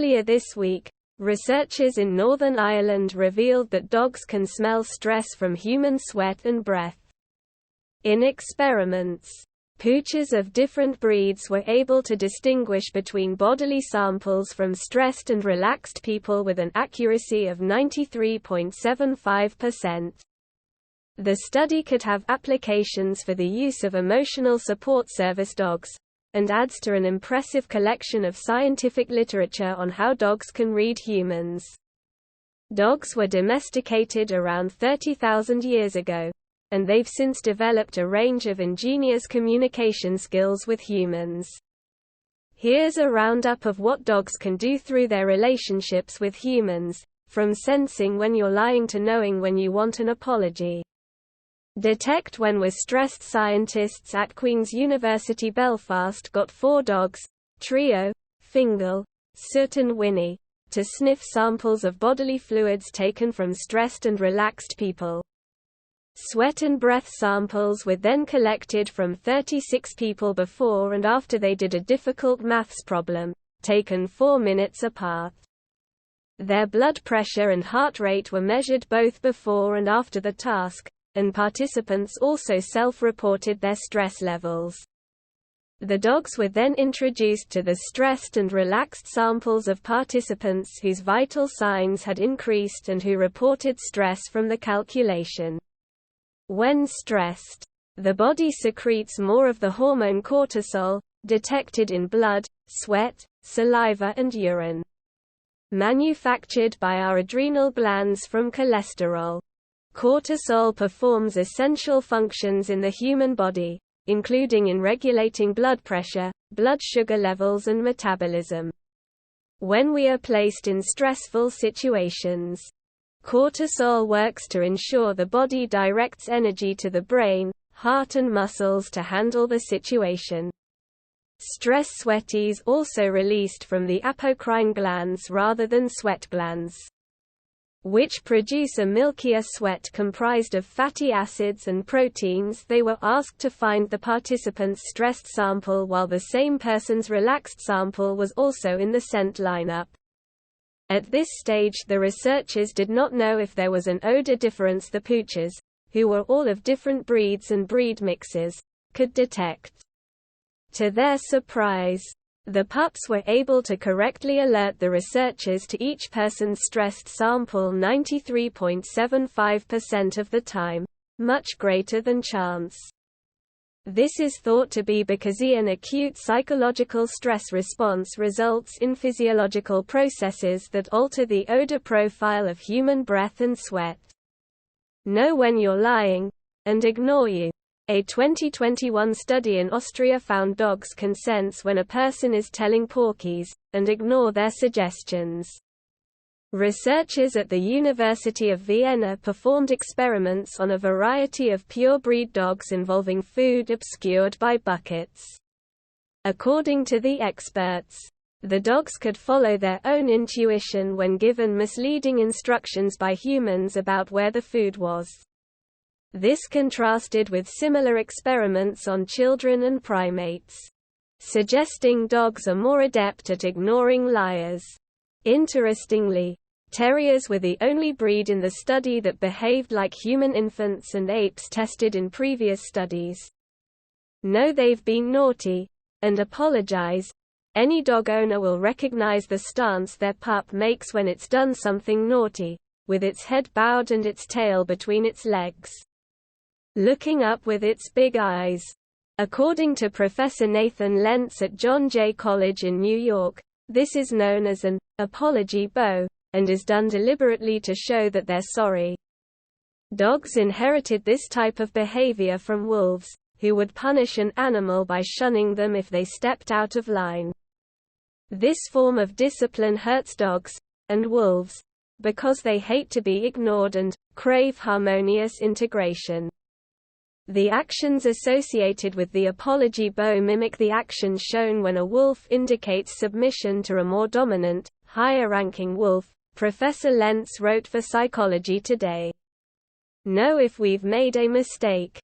Earlier this week, researchers in Northern Ireland revealed that dogs can smell stress from human sweat and breath. In experiments, pooches of different breeds were able to distinguish between bodily samples from stressed and relaxed people with an accuracy of 93.75%. The study could have applications for the use of emotional support service dogs, and adds to an impressive collection of scientific literature on how dogs can read humans. Dogs were domesticated around 30,000 years ago, and they've since developed a range of ingenious communication skills with humans. Here's a roundup of what dogs can do through their relationships with humans, from sensing when you're lying to knowing when you want an apology. Detect when we're stressed. Scientists at Queen's University Belfast got 4 dogs, Trio, Fingal, Soot and Winnie, to sniff samples of bodily fluids taken from stressed and relaxed people. Sweat and breath samples were then collected from 36 people before and after they did a difficult maths problem, taken 4 minutes apart. Their blood pressure and heart rate were measured both before and after the task, and participants also self-reported their stress levels. The dogs were then introduced to the stressed and relaxed samples of participants whose vital signs had increased and who reported stress from the calculation. When stressed, the body secretes more of the hormone cortisol, detected in blood, sweat, saliva and urine. Manufactured by our adrenal glands from cholesterol. Cortisol performs essential functions in the human body, including in regulating blood pressure, blood sugar levels and metabolism. When we are placed in stressful situations, cortisol works to ensure the body directs energy to the brain, heart and muscles to handle the situation. Stress sweat is also released from the apocrine glands rather than sweat glands, which produce a milkier sweat comprised of fatty acids and proteins. They were asked to find the participants' stressed sample while the same person's relaxed sample was also in the scent lineup. At this stage the researchers did not know if there was an odor difference the pooches, who were all of different breeds and breed mixes, could detect. To their surprise, the pups were able to correctly alert the researchers to each person's stressed sample 93.75% of the time, much greater than chance. This is thought to be because an acute psychological stress response results in physiological processes that alter the odor profile of human breath and sweat. Know when you're lying, and ignore you. A 2021 study in Austria found dogs can sense when a person is telling porkies, and ignore their suggestions. Researchers at the University of Vienna performed experiments on a variety of pure-breed dogs involving food obscured by buckets. According to the experts, the dogs could follow their own intuition when given misleading instructions by humans about where the food was. This contrasted with similar experiments on children and primates, suggesting dogs are more adept at ignoring liars. Interestingly, terriers were the only breed in the study that behaved like human infants and apes tested in previous studies. Know they've been naughty, and apologize. Any dog owner will recognize the stance their pup makes when it's done something naughty, with its head bowed and its tail between its legs, looking up with its big eyes. According to Professor Nathan Lentz at John Jay College in New York, this is known as an apology bow, and is done deliberately to show that they're sorry. Dogs inherited this type of behavior from wolves, who would punish an animal by shunning them if they stepped out of line. This form of discipline hurts dogs, and wolves, because they hate to be ignored and crave harmonious integration. The actions associated with the apology bow mimic the actions shown when a wolf indicates submission to a more dominant, higher-ranking wolf, Professor Lentz wrote for Psychology Today. Know if we've made a mistake.